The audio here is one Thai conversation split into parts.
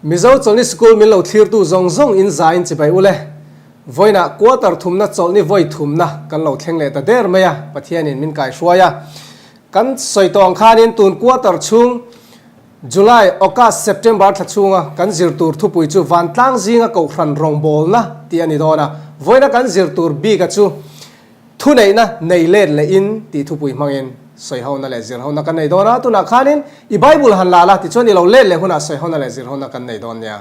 mizo chol ni school min lo thlir tu zong zong in zain chi bai ule voina quarter thumna chol ni voi thumna kan lo thleng le ta der maya pathian in min kai shwaya kan soitong khanin tun quarter chung July August September thachunga kan zirtur thupui chu van tlang zinga ko hran rong bol na ti ani dona voina kan zirtur bi ka chu thu nei na nei le le in ti thupui mangin soi ho na le zir ho na kan nei dona tu na khanin I bible han la la ti choni lo le le huna soi ho na le zir ho na kan nei don ya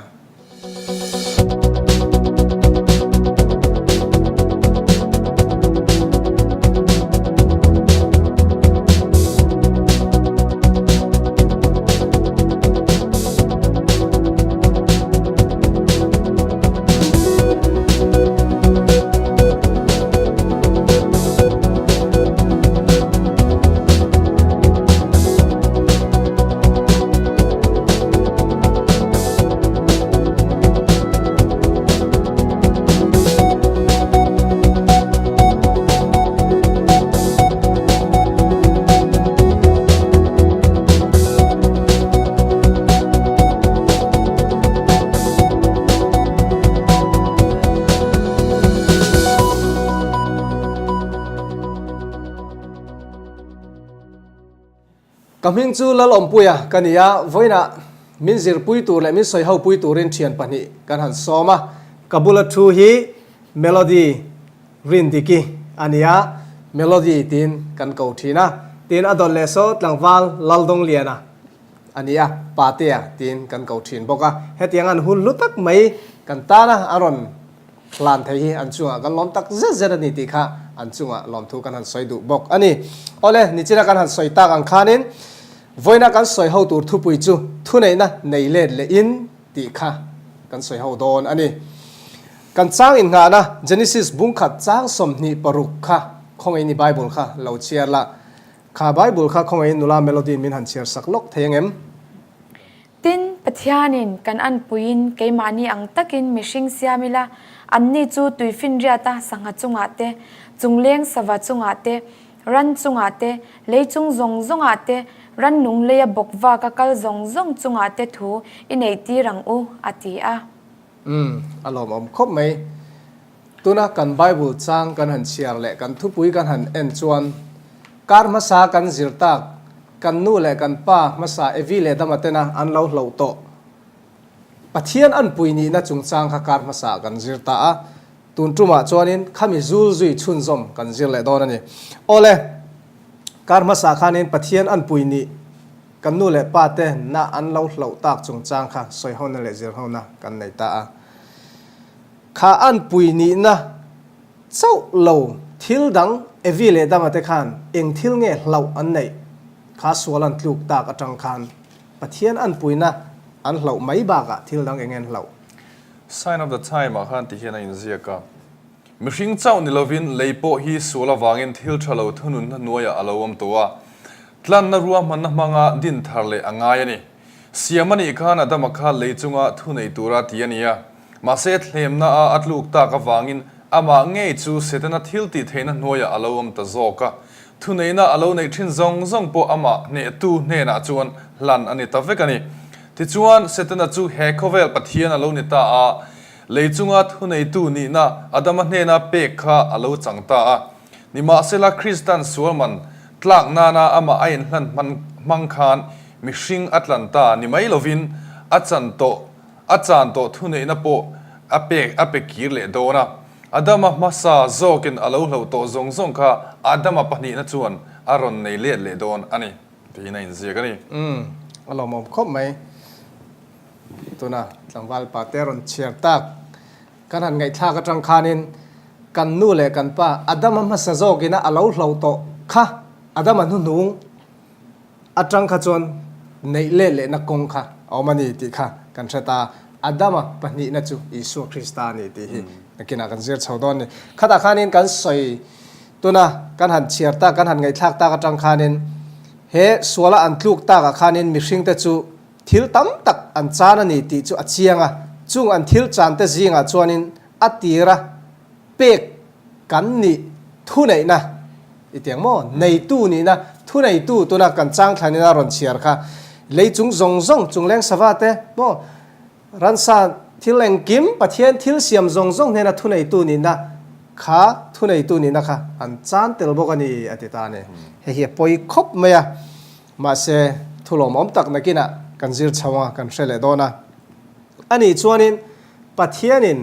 kaming chu lalom puya kania voina min zir pui tur le min soi ho pui turin thian pani kan han soma kabula thu hi melody rindiki ania melody tin kan ko thina tin adon le so tlangwal laldong liana ania patia tin kan ko thin boka hetiang an hun lutak mai kan tana aron plan thei hi an chunga kan lom tak zet ani ti kha an chunga lom thu kan han soi du bok ani ole nichira kan han soi tak ang khanin voina kan soi ho tur thupui chu thunei na nei le le in ti kha kan soi ho don ani kan chang in nga na Genesis bung khat chang som ni paruk kha khong ni bible kha lo chiar la kha bible kha khong nula melody min han chiar saklok thengem tin pathianin kan an puin keimani ang takin mishing siamila anni chu tuifin riata sanga chunga te chungleng sawa chunga te ran chunga te leichung zong zonga te ran nung leya bokwa ka kal zong zong chunga te thu inei ti rang u ati a alom om khop mai tuna kan bible chang kan han chiar le kan thupui kan han en chuan kar masa kan zirtak kan nu le kan pa masa evi le damatena an lo hlo to pathian an puini na chung chang kha kar masa kan zirta a tun tuma chuanin khami zul zui chun zom kan zir le don ani ole kar masa khanin pathian an puini kan nu le pa te na an lo hlo tak chung chang kha soi hon le zir hon na kan nei ta a kha an puini na chau lo thil dang evi le damate khan eng thil nge hlo an nei kha sualan tluk tak atang khan pathian an puina an hlo mai ba ka thil dang engen hlo sign of the time a khan ti hian in ziaka mihring chau ni lovin leipo hi sula wangin thil thalo thunun na noya alawam towa tlan na ruwa man manga din tharle angai ani siamani khan adama kha leichunga thunei tura tiania mase thlem na a atluk ta ka wangin ama nge chu setana thil ti theina noya alawam ta zoka thunei na alo nei thin zong zong po ama ne tu ne na chuan lan ani tavekani ti chuan setana chu he khovel pathian alo ni ta a leichunga thunei tu ni na adama hne na pe kha alo changta a nima sela Christian sualman tlak nana ama ain hlan man mangkhan mihring atlanta ni mai lovin achan to thunei na po ape kir le dona adama masa zokin alo hlo to zong zong kha adama pani na chuan aron nei le don ani ti na in ziakani alom om khop mai tuna tlangwal pateron chiar tak kan han ngai thla ka tang khanin kan nu le kan pa adama masa zogina alo hlo to kha adama nu nung atang kha chon nei le na kong kha awmani ti kha kan thata adama pani na chu isu kristani ti hi nakina kan zir chaudon ni khata khanin kan soi tuna kan han chiar ta kan han ngai thlak ta ka tang khanin he suala an tluk ta ka khanin mihring te chu thil tam tak an chana ni ti chu achianga chung an thil chan te zinga chuanin atira pek kan ni thu nei na itiang mo nei tu ni na thu nei tu na kan chang thlani na ron chiar kha leichung zong zong chung leng sawate mo รันซาทิลเองกิมปะเทียนทิลเสียมซงเนี่ยนะทุนไอตูนี่นะขาทุนไอตูนี่นะคะอันจานเตลบกันนี่อติตาเนี่ยเฮียปอยคบไหมอะมาเสทุลมอมตักนักกินะกันซิรชาวกันเชลโดนะอันนี้ชวนินปะเทียนิน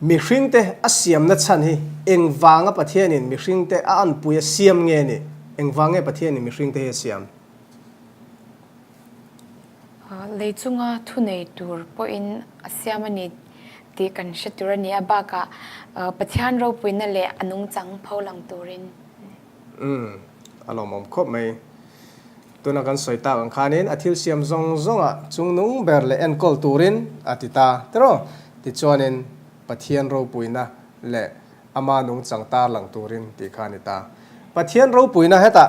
มีริงเตอเสียมนัดฉันฮีเองวางปะเทียนินมีริงเตอันปุยเสียมเงี้ยนี่เองวางปะเทียนินมีริงเตเสียมเลยจุงทุนในตัวพออินอาเซียมันนี่ที่กันเชตุรนีอาบากะปะเทียนเราปุยนั่นแหละอนุงจังเผาหลังตัวรินอารมณ์ผมครบไหมตัวนักการสอยตาอังคานินอาทิตย์เสียมซงอ่ะจุงนุ่งเบอร์เลนกอลตูรินอาทิตาแต่รอติดจวนินปะเทียนเราปุยนะและอามานุ่งจังตาหลังตูรินติคานิตาปะเทียนเราปุยนะเฮตา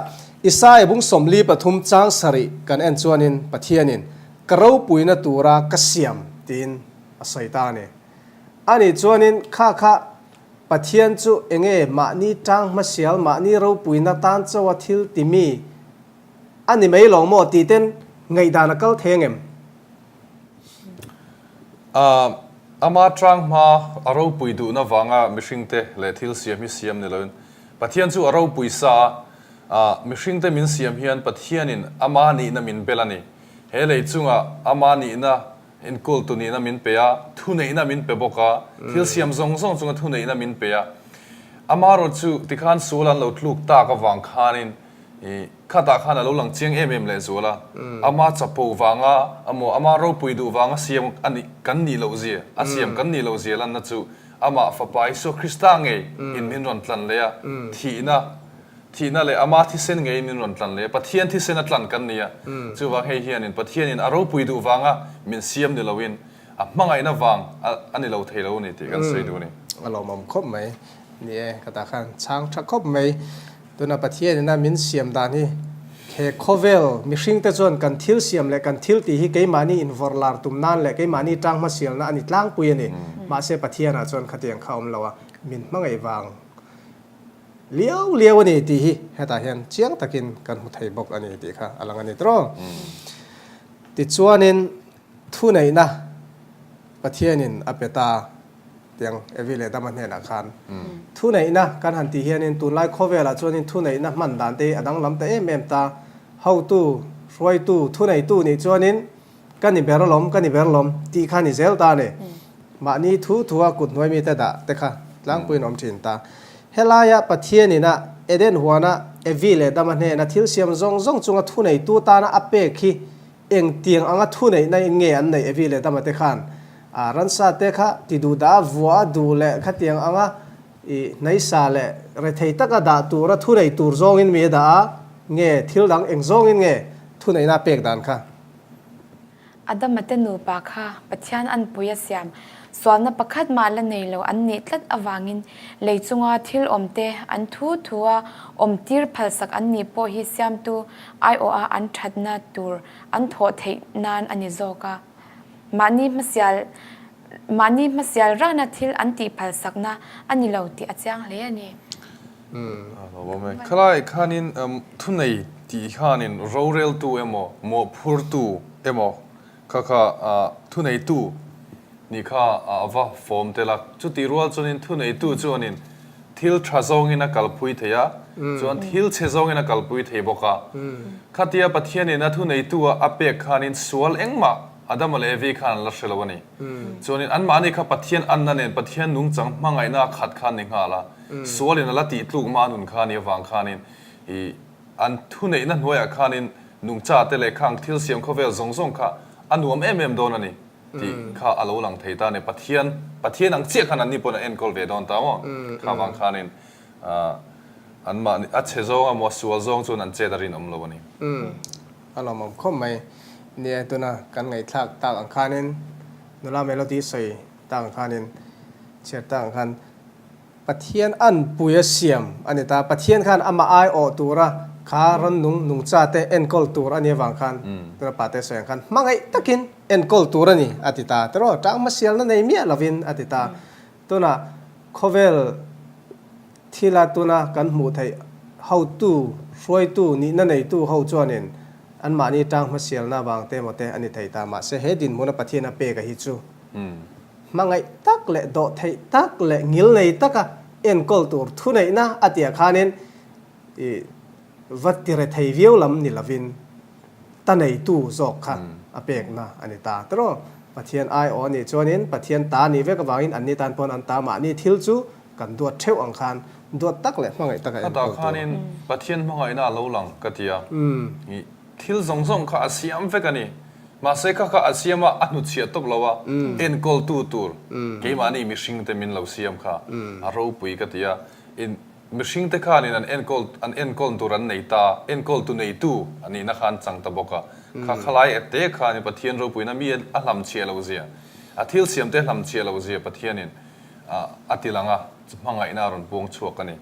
อิสายบุงสมลีปทุมจางสริกันเอ็นจวนินปะเทียนินกระเราปุยนะตัวรากเสียมตินอาศัยตาเนี่ยอันนี้จวนินข้าปะเทียนจูเองมานี่จังมาเสียลมานี่เราปุยนะตันเจ้าวัทิลติมีอันนี้ไม่หลงหมดตีเต้นไงดานักเทงเอ็มอามาตรังมาอารมณ์ปุยดูนะวังมิชิงเตเลทิลเสียมิเสียมนี่เลยปะเทียนจูอารมณ์ปุยซามิชิงเตมินเสียมเฮียนปะเทียนินอามานี่นะมินเปลานี่เฮเลยจุงอามานี่นะอินกุลตุนี่นะมินเปียทุนนี่นะมินเปบกะทิลเสียมซงจุงทุนนี่นะมินเปียอามาโรจูติขันสูลันเราทลุกตากวังคานินข้าตาข้าน่ะเราหลังเจียงเลยสัวละอามาจับปูวางอามาเราปุยดูวางเสียมอันนี้กันนี่เราเสียเสียมกันนี่เราเสียแล้วนั่นจูอามาฟ้าไปสุคริสต์ไงอินมินรันตันเลยทีน่ะเลยอามาที่เส้นไงอินมินรันตันเลยปะเทียนที่เส้นตันกันนี่จูว่าเฮียนินปะเทียนินเราปุยดูวางมินเสียมนี่เราวินมังไงนะวางอันนี้เราเทเรานี่ที่กันสวยดูนี่เรามั่มคบไหมนี่ข้าตาข้าช้างชักคบไหมตัวนับประเทศนี่นะมินเสียมดานี่เคโคเวลมิชิงแต่ส่วนกันทิลเสียมและกันทิลตีที่เกี่ยมานี่อินฟอร์ลาร์ตุมนั่นและเกี่ยมานี่จ้างมาเสียนะอันนี้จ้างปุยนี่มาเสียประเทศนะส่วนขัดแย้งเขาเราว่ามินมังไงวางเลี้ยวนี่ตีให้ตาเห็นเชียงตะกินกันหุไทยบกอันนี้ตีค่ะอะไรอันนี้ตรอติดส่วนนี้ทุนไหนนะประเทศนี่อเปตาเตียงเอวิเลตมันเห็นอาคารทุนไหนนะการหันตีเฮียนินตุนไล่ข้อเวลาจวนนินทุนไหนนะมันดันเตอดังลำเตเมมตาเฮาตู้รวยตู้ทุนไหนตู้นี่จวนนินกันนี่เบรลมกันนี่เบรลมตีขันนี่เซลตาเนี่ยมานี่ทัวกุดน้อยมีแต่ดะแต่ค่ะล้างปืนอมจินตาเฮลายะประเทศนี่นะเอเดนหัวนะเอวิเลตมันเห็นนะทิลเซียมซงจุงทุนไหนตู้ตานะอเปคีเองเตียงอังทุนไหนในเงี้ยอันไหนเอวิเลตมันเตขันรันซาเตค่ะที่ดูดาวัวดูเละขัดยังอ่ะในสาเละเรทัยตักดาตัวระทุนไอตัวซองอินมีดาเงี้ยทิลดังเองซองอินเงี้ยทุนไอน่าเป็กดันค่ะอดัมมาเตนูปาค่ะปัจจัยอันปุยเสียมส่วนนับประคัดมาละในเราอันนี้ตัดอวางินเลยจงอาทิลอมเตอันทัวอมตีร์พัลสักอันนี้พอฮิเสียมตัวไอโออาอันชัดนาตัวอันโทษให้นานอันนี้โจกะมานี่มาเสียร่างนัทิลอันตีพัลสักนะอันนี้เราตีอาจารย์เลยนี่เราบอกไหมคล้ายข้านินทุนในที่ข้านินเราเรลตัวโมพูดตัวข้าทุนในตัวนี่ข้าว่าฟอร์มแต่ละจุดที่รัวจนนินทุนในตัวจนนินทิลทราซองอินะกัลปุยเทียจนทิลเชซองอินะกัลปุยเทียบอกข้าที่ปะเทียนินทุนในตัวอเปกข้านินสวลเอ็งมาอาดัมเลวีขันลัชเลวนี่ส่วนอันมานี่ข้าปะเทียนอันนั้นเองปะเทียนนุ่งจังมังไงน่าขัดขันหนึ่งหาละส่วนนั้นละตีลูกมานุนขันนี่วางขันนี่อันทุนนั้นหัวขันนี่นุ่งจ่าเตเลขังทิลเสียมเขาเวลซงข้าอันนุ่มโดนนี่ที่ข้าอาลูหลังเทตาเนี่ยปะเทียนนังเจี๊ยขันนี่ปนเอ็นกอลเวดอนตามว่าข้าวางขันนี่อันมาอัจฉริยะมัวสัวซงจนอันเจดารินเลวนี่อันเรามั่มคบไหมเนี่ยตัวน่ะกันไงทักตากอังคารนินนุลาเมโลดี้ใส่ตากอังคารนินเชื่อตากอังคารปะเทียนอันปุยเสียมอันนี้ตาปะเทียนขันอามาไอโอตัวระขารันนุ่งจ่าเตเอ็นกอลตัวอันนี้วางขันตัวปาเตสวยขันมังไงตะกินเอ็นกอลตัวนี่อติตาแต่รอจ้างมาเสียแล้วในเมียลาวินอติตาตัวน่ะโคเวลที่ละตัวน่ะกันหมู่ไทยเฮาตู้ช่วยตู้นี่นั่นไอตู้เฮาจวนนิน อันมานี่จังมาเสียลนาบางเตมเตอันนี้ไทยตามาเสเฮดินมุนปะเทียนเปกะฮิจูมังไงตักเละโดไทยตักเละงิลเลยตักะเอ็นกอลตูร์ทุนไอนะอติยาคานินวัดติเรไทยวิวลำนิลวินตันไอตู้จอกค่ะอเปกนะอันนี้ตาตรอปะเทียนไอออนี่จวนินปะเทียนตานี่เวกวางินอันนี้ตานปนอันตามานี่ทิลจูกันดวดเทวอังคารดวดตักเละมังไงตักเอ็นกอลตู ตา ร์ คานินปะเทียนมังไงน่าโลลังกะติยานี่ทิลซงค่ะอาเซียมเฟกันนี่มาเสกค่ะอาเซียมอันนุเชียตบลาวะเอ็นกอลตูตูร์เกมานี่มิชิงเตมินลาวเซียมค่ะอารูปุยกะติยาอินมิชิงเตคานินอันเอ็นกอลตูรันในตาเอ็นกอลตูในตูอันนี้นักขันจังตะบกะค่ะขลายเตะค่ะนี่ปะเทียนรูปุยน่ะมีอัลลัมเชียลาวเซียอาทิลเซียมเตลัมเชียลาวเซียปะเทียนินอาทิลังอ่ะมังไงน่ารอนปวงชัวกันนี่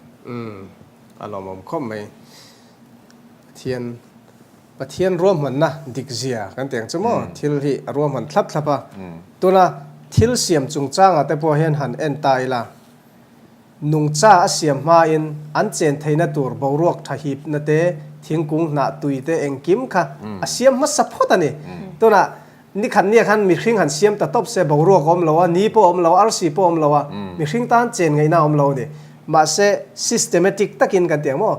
อารมณ์คมไหมเทียนปะเทียนร่วมมันนะดิกเซียกันแต่งจมอทิลที่ร่วมมันทับปะตัวน่ะทิลเสียมจุงจ้างแต่พอเห็นหันเอ็นตายละนุงจ้าเสียมมาอินอันเจนไทยนัตัวบรวกทหิบนัเตทิ้งกุ้งหน้าตุยเตเองกิมค่ะเสียมมาสับพอตันนี่ตัวน่ะนี่ขันเนี่ยขันมีคริ่งหันเสียมแต่ตบเสบรวกอมเราวะนี้ปอมเราอาร์ซีปอมเราวะมีคริ่งตานเจนไงน่าอมเราเนี่ยมาเส systematic ตักินกันเตียงมั้ง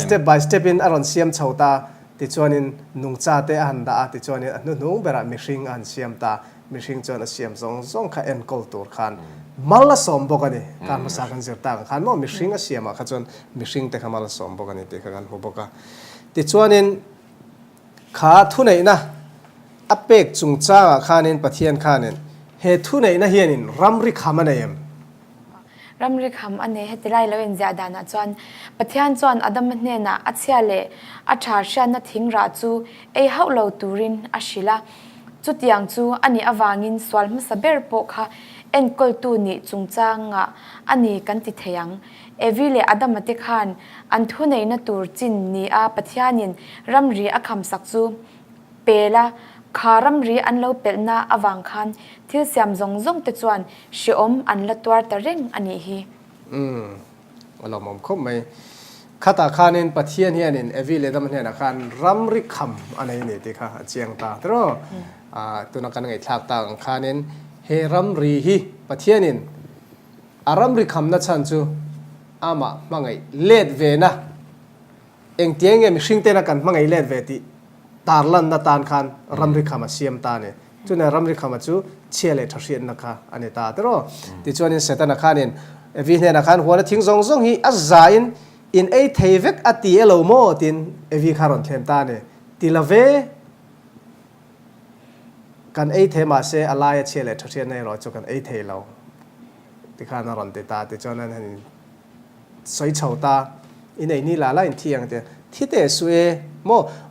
step by step in อารอนเสียมชาวตาติดชวนินนุงจ้าเตอันดาติดชวนินนุ่งเบระมีคริ่งอันเสียมตามีคริ่งจวนเสียมซงข้าเอ็นกอลตูร์ขันมาละสมบกันนี่การมาสักกันเสียต่างขันมั้งมีคริ่งเสียมอ่ะขันจวนมีคริ่งแต่ข้ามาละสมบกันนี่ติดกันหัวบกันติดชวนินขาทุนไหนนะอเปกจุงจ้าข้านินปะเทียนข้านินเหตุทุนไหนนะเฮียนินรัมริขามันเองรำริคำอันนี้เหตุไรแล้วเองจะดานะจวนปะเทียนจวนอดัมเนี่ยนะอัจฉริอัจฉริยะทิ้งราจูเอฮาวเลาตูรินอาศิลาจุดยังจูอันนี้อวางินสวลมสเบรโปค่ะเอ็นกอลตูนี่จุงจ้างอ่ะอันนี้กันติดเทียงเอวิเลอดัมติขันอันทุนในนัตูรจินนี่อาปะเทียนินรำรีอคำสักจูเปล่าคารำรีอันเลาเปลนาอวังคันที่เสียมซงเตจวนชิอมอันละตัวตะเร่งอันนี้ฮีเรามองคบไหมข้าตาข้านินปะเทียนเฮียนินเอวิเลดัมเนี่ยนะคันรัมริคำอันนี้นี่ที่ข้าเจียงตาตรอตัวนักการเงินทักต่างข้านินเฮรัมรีฮีปะเทียนินอารัมริคำนัดฉันจูอามามังไงเลดเวนะเองเตียงเงี้ยมิชิงเตนักันมังไงเลดเวติตาร์ลันนัตานคันรัมริคำมาเสียมตาเนี่ยจุนรัมริคำมาจูเชียเลทัศน์นะคะอันนี้ตาตรอที่จวนนี้เสตนักขานินวิธีนักขันหัวนั้นทิ้งซงฮีอัจาอินอินไอเทวิกอติเอโลโมตินเอวิคารอนเทมตาเนี่ยติลาเวกันไอเทมาเซอลายเชียเลทัศน์ในรอยจุกันไอเทเราที่ข้านารอนติตาที่จวนนั้นสวยเฉาตาอินไอนี่ลาลาอินเทียงเดียที่เตสเวโม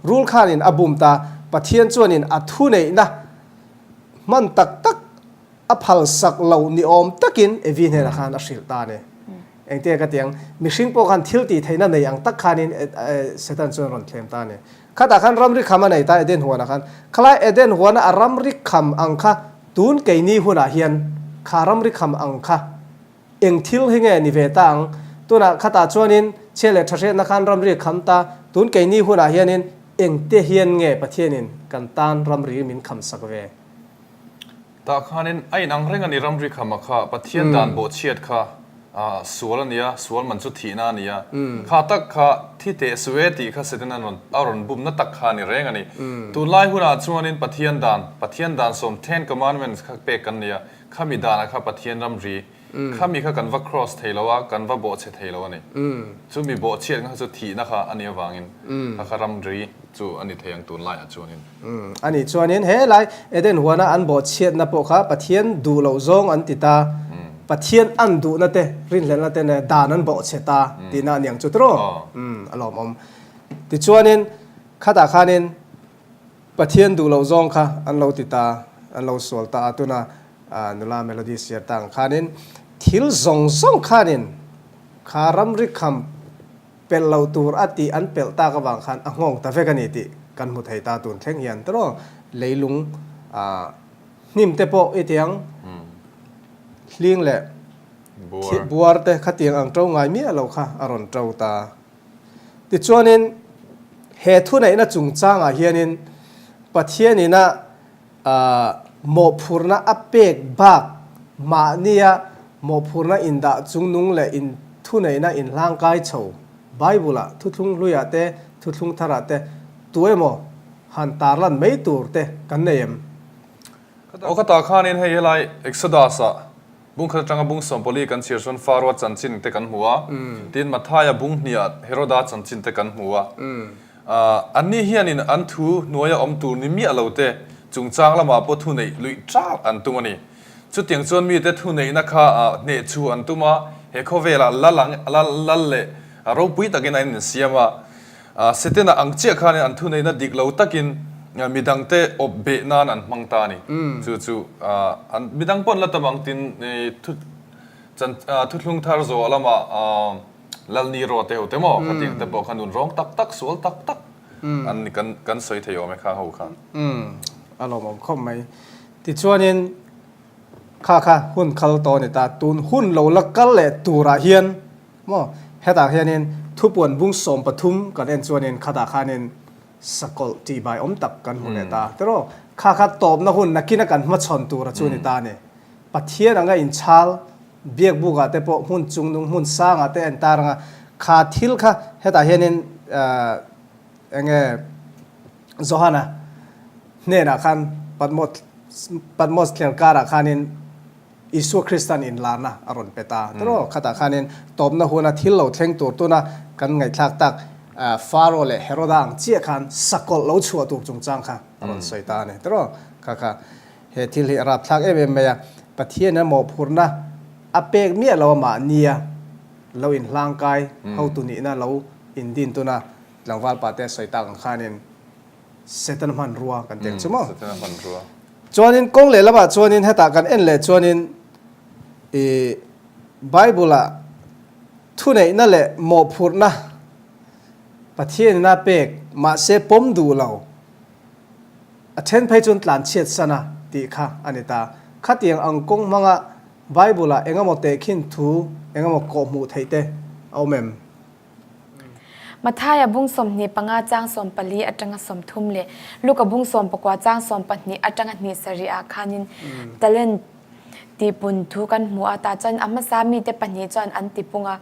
รูลขานินอบุมตาปะเทียนจวนินอัทุเนนะมันตักอภัลสักเหล่านิอมตักินเอวินเฮรักานอสิลตาเนี่ยเองเตะกันเตียงมิชิงโปกันทิลตีไทยนั่นในยังตักขานินเซตันจวนรอนเคลมตาเนี่ยข้าตาขันรัมริคำมันไหนตาเอเดนหัวนะขันคล้ายเอเดนหัวนะรัมริคำอังค่ะตูนเกยนี่หัวนะเฮียนขารัมริคำอังค่ะเองทิลให้เงนิเวตังตัวน่ะข้าตาจวนินเชลเลทัศน์นะขันรัมริคำตาตูนเกยนี่หัวนะเฮียนินเองเตเฮียนเงประเทศนินกันตานรัมริมินคำสักเวตาขานินไอ้นังเร่งอันนี้รำริคำมาค่ะปะเทียนดานโบเชียดค่ะสวนนี้สวนมันจุดที่นั่นนี่ข้าตักค่ะที่เตสเวติค่ะเสด็จนั่นอารมณ์บุมนัตตักขานี่เร่งอันนี้ตัวไล่หุ่นอาจชวนินปะเทียนดานสม10 commandmentsค่ะเปกันเนี่ยข้ามีดานค่ะปะเทียนรำรีข้ามีค่ะกันว่า cross เทลวะกันว่าโบเชเทลวะนี่จู่มีโบเชียดค่ะจุดที่นะคะอันนี้วางอินค่ะรำรีจู่อันนี้เทียงตัวไล่อาจชวนินอันนี้ชวนินเฮ้ไล่เอเดนหัวน่ะอันโบเชียดนะพวกค่ะปะเทียนดูเหล่าซงอันติตาปะเทียนอันดูนั่นเตรินเลนนั่นเตเนี่ยดานันโบเชตาตีน่าเนี่ยจุดรออารมณ์ติชวนินข้าตาขานินปะเทียนดูเหล่าซงค่ะอันเราติตาอันเราสวลตาตัวน่ะนุลาเมโลดี้เสียตังขานินทิลซงขานินขารัมริคำเป็นเหล่าตัวอติอันเป็นตากบางขันงงแต่เฟกันนี่ติกันมุทัยตาตุนเทงยันตรอเลยลุงนิมเตโปอีเตียงเลี้ยงแหละบัวแต่ขัดเตียงอังเจ้าไงมีเราค่ะอารอนเจ้าตาติดชวนิน เหตุทุนไหนนะจุงจ้างเฮียนินประเทศนี้นะโมพูร์นะอัปเปกบักมาเนี่ยโมพูร์นะอินดาจุงนุงเลยอินทุนไหนนะอินร่างกายเฉาไบเบิลละทุกลุงลุยเตทุกลุงทาระเตตัวโมหันตาลันไม่ตัวเตกันเนียมโอคตาขานินให้ไลเอ็กซ์ดัสบุ้งขจังบุ้งสมปลีกันเชียร์ชนฟาร์วัดจันจินเตกันหัวดินมาทายบุ้งเนี่ยเฮโรดาจันจินเตกันหัวอันนี้เฮียนินอันทูนัวยอมตูนิมีอะไรเตจุงจางละมาปทุนในลุยจ้าอันตุมันนี่จุดเตียงจนมีเตทุนในนะคะเนจูอันตุมาเฮโคเวลาละหลังละเละเราปุยตะกินไอ้เนี่ยเสียมาเสร็จแล้วอังเจียขานินอันทุนในนั้นดิกเราตะกินมีดังเตอบเบนานอันมังตานี่จู่อันมีดังปนละตะบังตินทุกจันทุกลุงทาร์โซอลามาลัลนีโรเตโอเตโมขัดยังแต่บอกขนุนร้องตักสวลตักอันนี้กันสวยเที่ยวไหมข้าหูข้างอารมณ์ผมคมไหมที่ชวนนินข้าหุ่นขัลโตนี่ตาตูนหุ่นเราละกัลเล่ตูระเฮียนมั่งเฮตาเฮียนินทุบวนบุ้งสมปทุมกันเอ็นชวนนินข้าตาข้านินสกอลตีใบอมตักกันหุ่นตาแต่ว่าข้าตอบนะหุ่นนักกินกันมาชนตัวระชวนนิตาเนี่ยปัจเจียนงอินชาลเบียกบุกแต่พอหุ่นจุงนุงหุ่นสร้างแต่อันตารงข้าทิลข้าเฮตาเฮียนินเงี้ยโซฮานะเนี่ยนะคันปัดมดเขียนการะคันินอิสุคริสตันอินลานะอารมณ์เปตาแต่ว่าข้าตาคันินตอบนะหุ่นนะทิลเราเทงตัวนะกันไงทักตักฟาโรห์และเฮโรดังเจียคันสกอลเราชัวตัวจงจังค่ะอารมณ์สวยตาเนี่ยแต่ว่าข้าเฮทิลรับทักเอ็มเมียประเทศนั้นหมอพูดนะอเปกเมียเรามาเนียเราอินร่างกายเขาตัวนี้นะเราอินดินตัวนะหลังวันปาเตสวยตาของข้านินเซตันมันรัวกันเต็มใช่ไหมเซตันมันรัวจวนนินกงเลยแล้วป่ะจวนนินให้ตากันเอ็นเลยจวนนินไบเบิลละทุนไหนนั่นแหละหมอพูดนะประเทศน่าเป็กมาเสพมดูเราเช่นไปจนหลานเชียดสนะตีค่ะอันนี้ตาขัดยังอังกงมังะไบเบิลละเองก็มาเตะขินทูเองก็มาโกมูไทยเตเอาเมมมาท้ายบุ้งสมนี่ปังอาจ้างสมปลีอัจังสมทุ่มเลยลูกบุ้งสมปกว่าจ้างสมปนี่อัจังนี่สรีอาคานินตะเล่นตีปุ่นทุกันหัวตาจนอามาสามีแต่ปัญญาจนอันติปุงอ่ะ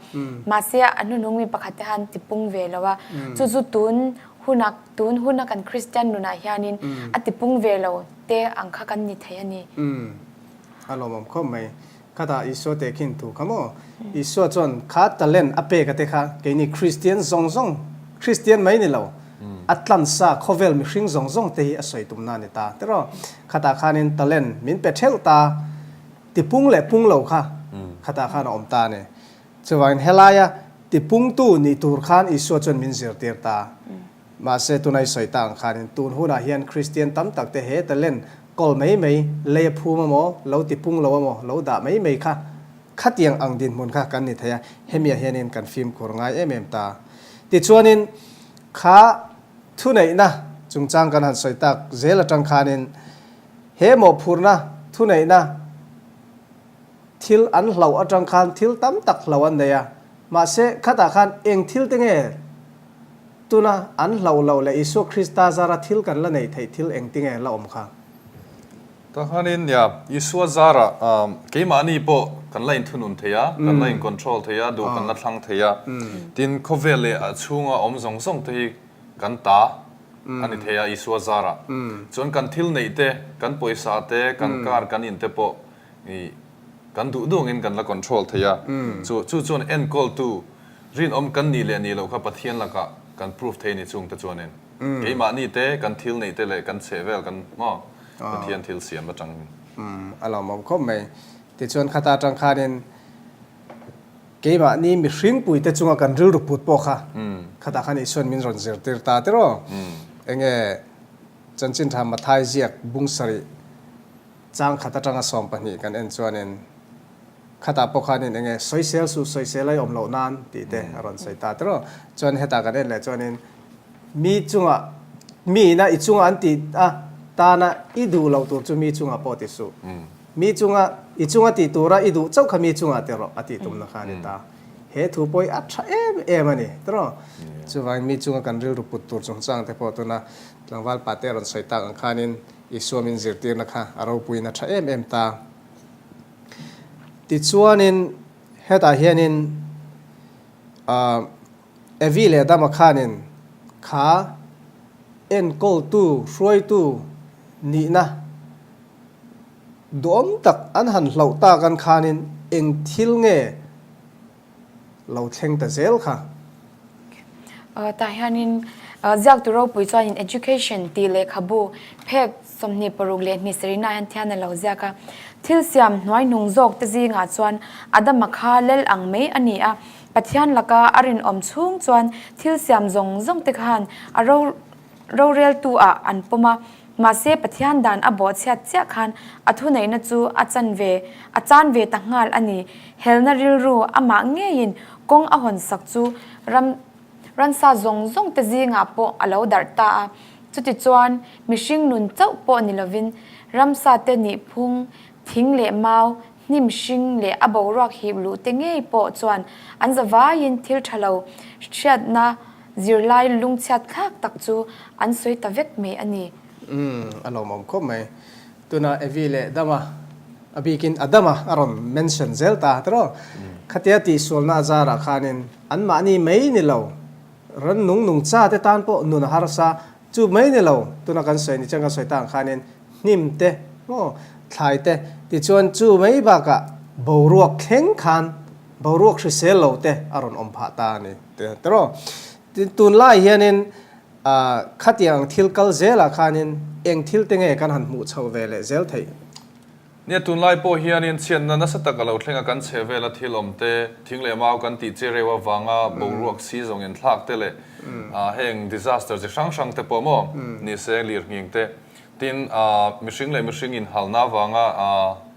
มาเสียอันนู้นมีประคัตหันติปุงเวลว่าจู่ๆตุนหุ่นกันคริสเตียนนุนาฮิอานินอันติปุงเวลเตะอังคกันนิเทียนี่อารมณ์ผมเข้าไม่ข้าตาอิสวเตคินถูกขโมอิสวจนข้าตะเล่นอเปกเตค่ะเกนี่คริสเตียนซงคริสเตียนไม่นี่เราอัตลันซาโคเวลมิชิงซงเตะสวยตุ่มนานิตาแต่ว่าข้าตาข้านินตะเล่นมินเป็ดเทลตาติปุงเละปุงเหล่าค่ะข้าตาข้าอมตาเนี่ยจะว่าเฮลายะติปุงตู้นี่ตูร์ขานอิสวจนมินเสียเตียตามาเสตุนายสวยต่างข้านินตูนหัวหน้าเฮียนคริสเตียนตั้มตักเตะเฮตะเล่นกอลไม่เลี้ยพูมาโมเราติปุงเราโมเราด่าไม่ค่ะขัดยังอังดินมุนค่ะกันนี่ทายเฮมีเฮนินกันฟิล์มขรงายเอ็มตาติดชวนินข้าทุนไหนนะจุงจังกันหันสวยตักเจลจังขานินเฮโมพูร์นะทุนไหนนะทิลอันเหล่าจังขานทิลตั้มตักเหล่าอันเดียมาเสขัดขานเองทิลตั้งเอตุนะอันเหล่าเลยอิสุคริสตาจาระทิลกันละในไทยทิลเองตั้งเอละอมค่ะตอนนี้เนี่ยยิสวาซาระเกี่ยมานี่ปอกันไล่ทุนุนเทียกันไล่คอนโทรลเทียดูกันลัดทั้งเทียดินโคเวลเลยช่วงอมส่งที่กันตาอันนี้เทียยิสวาซาระจนกันทิลในเตกันปอยสาเตกันการกันอินเตปอกันดูเงินกันละคอนโทรลเทียจนเอ็นกอลตูรินอมกันนี่เลยนี่เราขับเทียนละกันพิสูจเทนี่ช่วงตะจวนเองเกี่ยมานี่เตกันทิลในเตเลยกันเซเวลกันมั่งเทียนทิลเสียมาจังอารมณ์ผมก็ไม่ติดชวนข้าตาจังคาเดนเกี่ยมานี่มีสิ่งปุยแต่จงกันรู้ปุดปอกค่ะข้าตาขันอิชวนมินรอนเซอร์ติร์ตาเตโรเองจันจินทำมาไทยเจียกบุ้งสริจังข้าตาจังสอมปนีกันเอ็นชวนเองข้าตาปอกขันเองสวยเซลสูสวยเซลเลยอมเหล่านานตีเตอรอนใส่ตาเตโรชวนเฮตากันเองเลยชวนเองมีจงมีนะอิจงอันตีตานะอิดูเราตัวจะมีจุงอาปอติสุมีจุงอาอิจุงอาติตัวระอิดูเจ้าขมีจุงอาเตโรอติตุมนะคะนี่ตาเฮ he thu poi a tha em ani tro chuwai mi chunga kan ril ru put tur chung chang te po tuna tlangwal pate ron soita ang khanin isuamin zirtir na kha aro puina tha em ta ti chuanin heta hianin evile dama khanin kha en kol tu hroi tu ni na dom tak an han hlau ta kan khanin eng thil nge lo thleng ta zel kha ta hianin ziak tu ro pui chuan in education ti le khabu phek somni paruk le ni serina han thian lo ziaka thil siam hnuai nung jok te zinga chuan adama kha lel ang mei ani a pathian laka arin om chung chuan thil siam zong zong te khan aro rel tu a an poma ma se pathian dan a bo chhiat chia khan athu nei na chu achan ve ta ngal ani helna ril ru ama nge in kong a hon sak chu ran sa zong zong te zinga po alo dar ta a chuti chuan mihring nun chau po ni lovin ramsa te ni phung thing le mau nim hring le abo rak hi lu te ngei po chuan an zawa in thil thalo hriat na zirlai lung chat khak tak chu an soi ta vek me ani alo mom khop mai tuna evile dama abikin adama aron mention zelta tro khatia ti solna azara khanin an mani mai ni lo ran nung cha te tan po nun harsa chu mai ni lo tuna kan soi ni changa soi tang khanin nim te mo thlai te ti chuan chu mai ba ka boruak kheng khan boruak hrisel lo te aron om pha ta ni te tro tun lai hianin khatiang thil kal zela khanin eng thil tenge kan han mu chho vele zel theiเนี่ยตุนไล่โปเฮียนินเชียนนั้นนัสตะกะเราเทงกันเชเวลทิลอมเตทิ้งเลยมากันติเจเรววังบรวกซีซงอินทักเตเลยแห่ง disaster จะช่างเตปโมนี่เซลีร์งิงเตตินมิชิงเลยมิชิงอินฮัลนาวัง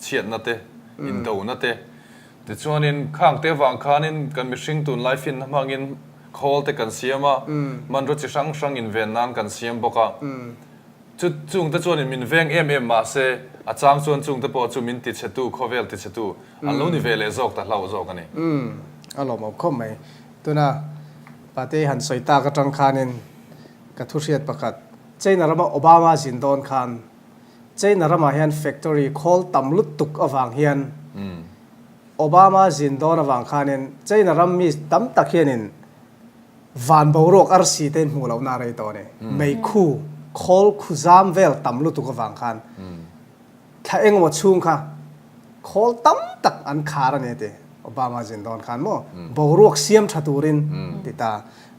เชียนนั่นเตอินโดนั่นเตแต่ชวนินข้างเตวังคานินกันมิชิงตุนไล่ฟินมังอินคอลเตกันเสียมามันรู้จะช่างอินเวนนันกันเสียมบอกว่าจุงแต่ชวนินมินเวงมาเซอาจารย์ส่วนจุงตะปอจุมินติดเชตูข้อเวลติดเชตูอันนู้นนี่เวลจอกแต่เราจอกกันนี่อารมณ์มันคมไหมตัวน่ะปาเต้หันสายตากระจังคานินกระทุเรียดประกัดเจนารมาโอบามาจินดอนคานเจนารมาเฮียนแฟคทอรี่คอลตำลุตุกอวังเฮียนโอบามาจินดอนอวังคานินเจนารมีตำตะเคียนินวันบวรกอาร์ซีเตนหูเราหน้าไรตัวเนี่ยไม่คู่คอลคุซามเวลตำลุตุกอวังคานถ้าเองว่าชุ่มค่ะคอลตั้มตักอันขาระเนี่ยเตโอบามาจินดอนขันโม่บวรวกเสียมชัตูรินติตา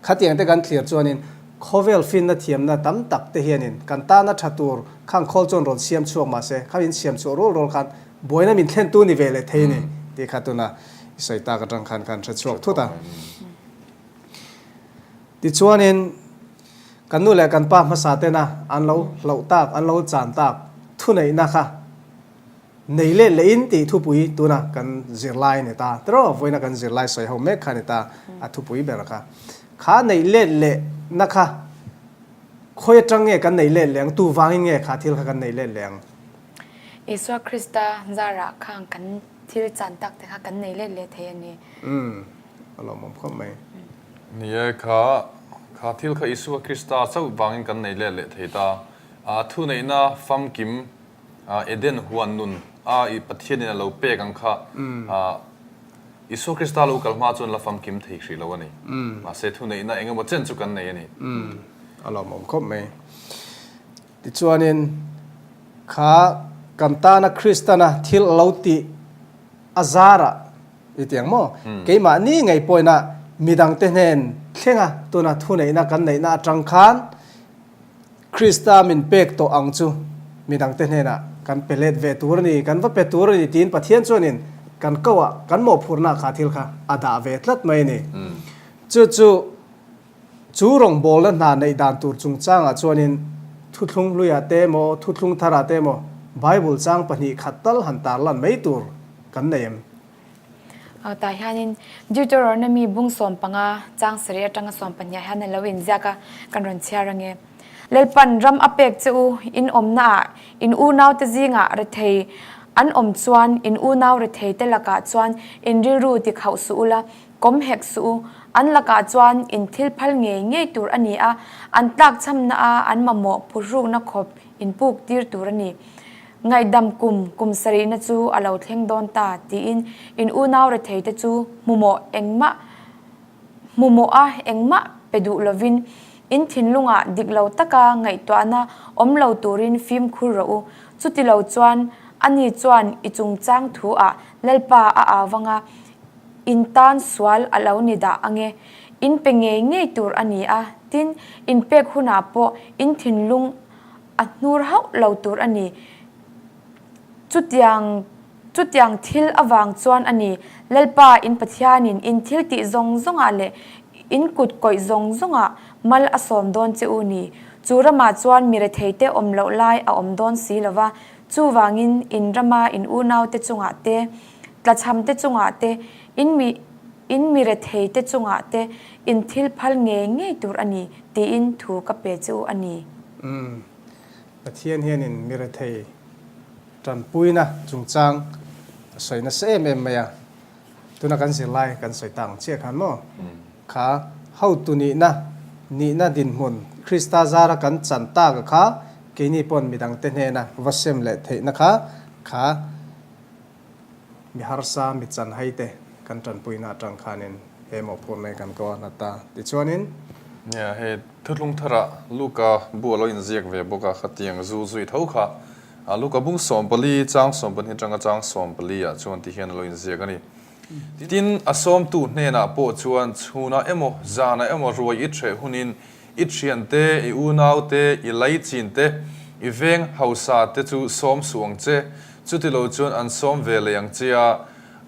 ขัดอย่างแต่กันเคลียร์จวนนินคอเวลฟินนัดเทียมนัดตั้มตักเตเฮียนินกันตานัดชัตูร์ข้างคอลจนรถเสียมช่วงมาเซ่ข้าวินเสียมช่วงโรลขันบวยนั้นมินเล่นตู้นิเวลเทนี่ที่ขัดตัวน่ะใส่ตากระจังขันกันชัดช่วงทุกตาติจวนนินกันนู่นแหละกันป้ามาสาเตนะอันเราตากอันเราจานตากทุนไหนนะคะในเล่นอินตีทุปุยตัวน่ะกันเจียร์ไลน์เนี่ยตาแต่ว่าวันนั้นกันเจียร์ไลน์ใส่หัวเมฆขันเนี่ยตาทุปุยแบบนะคะข้าในเล่นเละนะคะคอยจังเงี้ยกันในเล่นแรงตัววางเงี้ยข้าที่เรากันในเล่นแรงอิสวาคริสตาจาระข้างกันที่จันตักแต่ข้ากันในเล่นเละเทียนี่เรามองเข้าไหมนี่ข้าที่เราอิสวาคริสตาเจ้าวางกันในเล่นเละเทียตาทุนในน่าฟัมกิมเอเดนฮวนนุนอีประเทศนี้เราเป๊กันค่ะอิสุคริสตัลลูกมาจนเราฟังคิมทีสิเราวันนี้มาเสถุนนี้นะเองก็มาเจนจุกันในนี่เรามองครบไหมที่ชวนนินข้ากำตานะคริสตานะที่เราติอาซาระอีเตียงโม่เกี่ยมานี่ไงป่วยนะมีดังเตนเห็นเข่งอะตัวนะทุนนี้นะกันไหนนะจังคันคริสตามินเป๊กตัวอังจูมีดังเตนเห็นอะกันเปเลดเวตัวนี้กันว่าเปตัวนี้ตีนประเทศชวนินกันก็ว่ากันหมอพูนาขาทิลค่ะอาดาเวทลัดไม่นี่จู่รงบอลนั้นในด่านตูจุงจ้างชวนินทุลุงลุยเตโมทุลุงทาราเตโมไบเบิลจ้างปนิขัดตัลหันตาลันไม่ตัวกันเนมแต่ฮานินจูจอร์นั้นมีบุ้งสมปังจ้างเสียจังสมปัญญาฮันในลวินจากกันรันเชียรังเงเลปันรำอเปกจูอินอมนาอินอูนาวเตจิงะระเทอันอมชวนอินอูนาวระเทเตลกาชวนอินริรูติเขาสูละ kom hek su an laka chuan in thil phal nge ngei tur ani a an tlak chamna a an mamo phuru na khop in puk tir tur ani ngai dam kum sari na chu alo thleng don ta ti in u naw re thei te chu mumo a engma pedu lovin in thinlunga diklo taka ngai to ana omlo turin film khur ro chuti lo chuan ani chuan ichung chang thu a lalpa a awanga in tan swal alo ni da ange in penge ngei tur ani a tin in pek huna po in thinlung a nur hau lo tur ani chutiang thil awang chuan ani lalpa in pathianin in thil ti zong zonga le in kut koi zong zonga mal asom don che uni churama chuan mire theite omlo lai a omdon si lova chu wangin in rama in unaw te chunga te tlacham te chunga te in mire theite chunga te in thil phal nge tur ani ti in thu ka pe chu ani pathian hian in mire thei tran puina chungchang soina se em maya tuna kan silai kan soitang che khan mo kha how tu ni na din mun krista zara kan chanta ka kha kini pon midang te ne na vasem le the na kha mi harsa mi chan haite kan tran puina tang khanin emo phon mai kan ko na ta ti chuanin ya he thutlung thara luka bu lo in ziak ve boka khatiang zu zui thau kha luka bung sompali chang sompani tanga chang sompali a chuan ti hian lo in ziak ani tin asom tu hne na po chuan chuna emo zana emo ruai I the hunin I thian te I unau te I lai chin te I veng hausa te chu som suang che chuti lo chuan an som ve le yang chia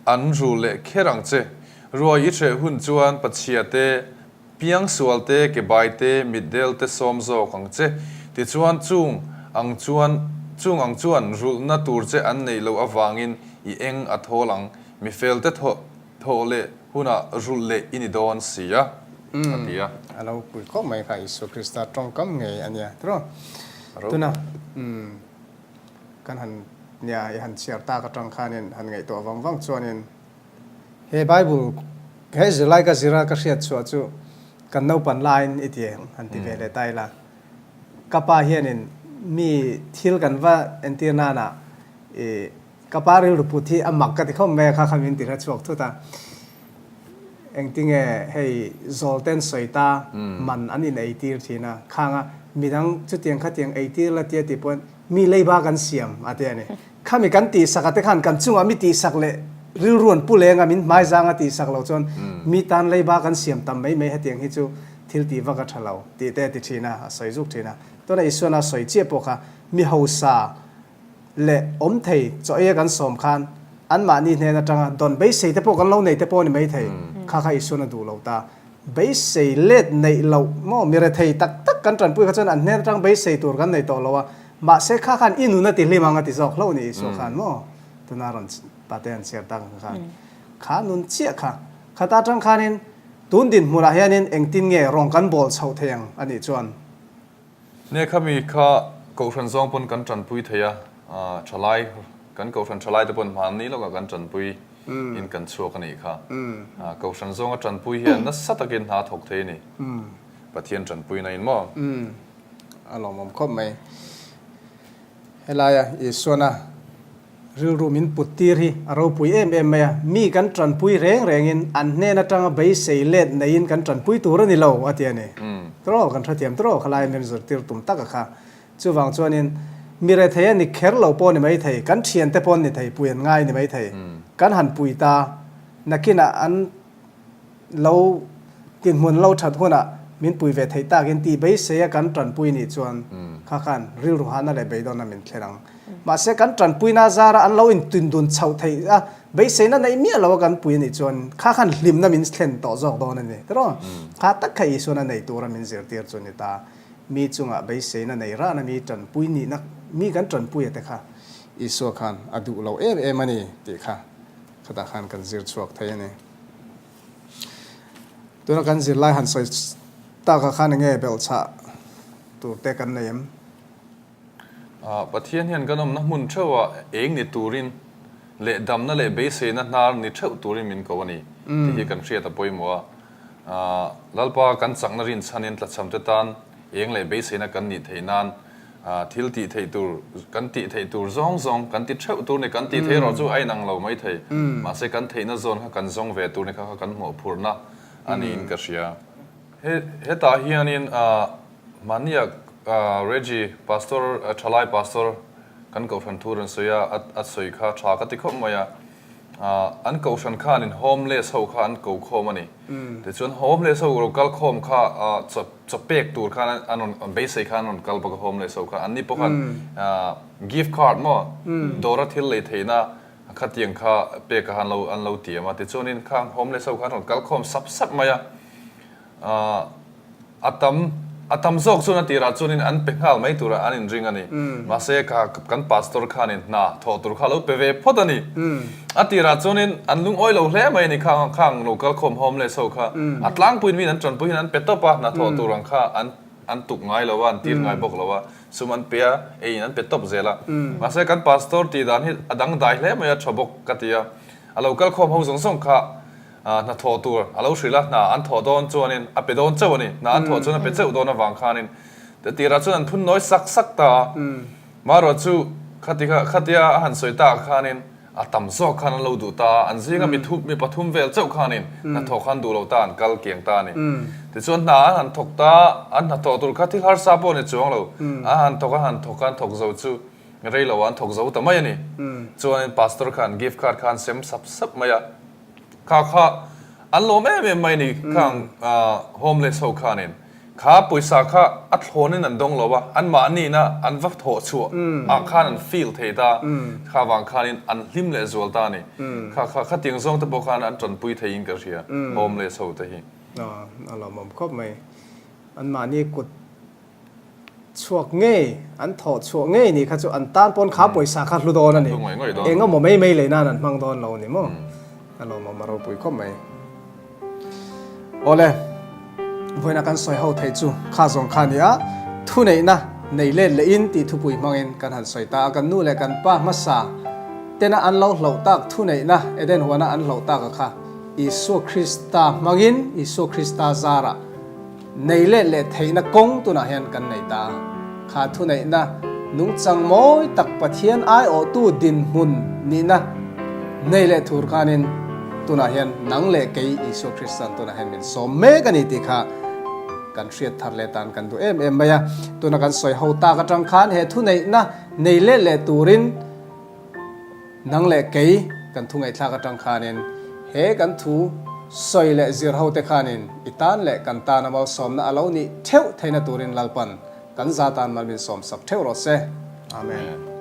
an ru le kherang che ruai I the hun chuan pachia te piang sual te ke bai te middel te som zo kang che ti chuan chung ang chuan rul na tur che an nei lo awangin I eng a tholang mi fel te tho le huna rul le ini don sia atia alo pui ko mai kha isu krista tong kam nge ania tro tuna kan han nya I han chiar ta ka tang khanin han ngai to wang chuanin he bible he zilai ka zira ka hriat chu kan no pan line itieng han ti vele tai la kapa hianin mi thil kan wa entina na e kaparil ruputhi amak ka ti khom me kha khamin ti ra chuak thu ta engtinge hei zolten soita man anin ei tir thina khanga midang chutiang khatiang ei tir la tia ti pon mi leiba kan siam ate ani khami kan ti sakate khan kan chunga mi ti sakle ril ruan pulenga min mai zanga ti saklo chon mi tan leiba kan siam tam mai hatiang hi chu thil ti waka thalo ti te ti thina soijuk thina to na isona soi che pokha mi hausa le om thei cho e kan som khan an ma ni ne na tanga don be sei te po kan lo nei te po ni mai thei kha isona du lo ta be sei let nei lo mo mi re thei tak kan tran pu kha chan an ne tang be sei tur kan nei to lo wa ma se kha khan inu na ti limang ati zok lo ni so khan mo tu na ran paten ser tang kha nun chia kha ta tang khanin tun din mura hianin engtin nge rong kan bol chho theng ani chuan ne khami kha ko fran zong pon kan tran pui theya chalai kan ko fran chalai te pon man ni lo ka kan tran pui in kan chuak ani kha ko fran zong a tran pui hian na satakin ha thok the ni pathian tran pui na in mo alom mom khom mai helaya isona ril rumin putir hi aro pui em maya mi kan tran pui reng in an ne na tanga bei sei let nein kan tran pui tur ni lo atiane tro kan thathiam tro khalai men zur tir tum taka kha chuwang chuanin mi re thei ni kher lo po ni mai thei kan thian te pon ni thei puyan ngai ni mai thei kan han pui ta nakina an lo tin mun lo that hona min pui ve thei ta gen ti bei sei kan tran pui ni chuan kha khan ril ru hana le bei don na min thlerang ma se kan tran pui na zara an lo in tin dun chau thei a bei sei na nei mi lo kan pui ni chuan kha khan lim na min thlen to jok don ni tro kha tak khai so na nei tura min zer tir chun ni ta mi chunga bei sei na nei ra na mi tran pui ni na mi kan tran pui te kha iso khan adu lo em ani ti kha khata khan kan zir chuak thei ni tuna kan zir lai han soi ta ka khan nge bel cha tur te kan nei pathian hian kanom na mun thawa eng ni turin le dam na le be se na nar ni theu turin min ko ani ti hi kan hria ta poimo lalpa kan changna rin chanin tla chamte tan eng le be se na kan ni theinan thil ti thei tur kan ti thei tur zong zong kan ti theu tur ne kan ti thei ro chu ai nang lo mai thei ma se kan thei na zon kha kan zong ve tur ne kha kan mo phurna ani in ka hria he ta hianin mania Reggie pastor thalai pastor kan ko than thuran soya at soi kha tha ka ti khom maya an ko than khan in homeless ho khan ko khom ani te chon homeless ho ro kal khom kha chop pek tur khan anon basic khan on kal bak homeless ho kha anni pokhan gift card mo dora thil le theina khatiang kha pe ka han lo an lo ti ma te chonin khang homeless ho khan on kal khom sap maya atam zok chuna tira chunin an pengal mai tura anin ring ani ma se ka kan pastor khanin na tho tur khalo peve photani atira chunin an lung oi lo hle mai ni khang local khom homeless ho kha atlang puin min an tron puin an petopa na tho turang kha an tuk ngai lo wan tir ngai bok lo wa suman pia e an petop zela ma se kan pastor ti dan hi adang dai hle mai thobok katia a local khom ho zong song kha na tho tur alo shrila na an tho don chuanin a pe don chawani na an tho chuna pe cheu don awang khanin te tira chun an phun noi sak ta ma ro chu khatia han soita khanin a tam zo khan lo du ta an zinga mi pathum vel cheu khanin na tho khan du lo ta an kal kiang ta ni te chuan na an thok ta an na tho tur khathil har sa bo ni chuang lo a han thokan thok zo chu rei lo an thok zo ta mai ni chuan pastor khan gift card khan sem sap maya kha an lo me mai ni khang homeless ho khanin kha poisa kha athlonin an dong lowa an ma ni na an va tho chu a khan an feel theita kha wang khanin an hlim le zol ta ni kha ting zong ta bo khan an tron pui thein ka ria homeless ho ta hi alo mom khop mai an ma ni kut chuak nge an tho chuak nge ni kha chu an tan pon kha poisa kha hlu don ani enga mo mai le na nan mang don lo ni mo alo maro pui khom mai ole voina kan soi ho thei chu kha zong khania thu nei na nei le in ti thu pui mangin kan han soi ta kan nu le kan pa ma sa tena an lo hlo tak thu nei na eden huana an hlo tak kha isu krista mangin isu krista zara nei le thei na kong tu na hian kan nei ta kha thu nei na nung chang moi tak pathian ai o tu din mun ni na nei le thur khanin tuna hian nang le kei isu christian tuna hian min so me kani ti kha kan hriat thar le tan kan du em maya tuna kan soi ho ta ka tang khan he thu nei na nei le turin nang le kei kan thu ngai thla ka tang khanin he kan thu soi le zir ho te khanin itan le kan ta na mau som na alo ni theu theina turin lalpan kan za tan mal min som sak theu ro se amen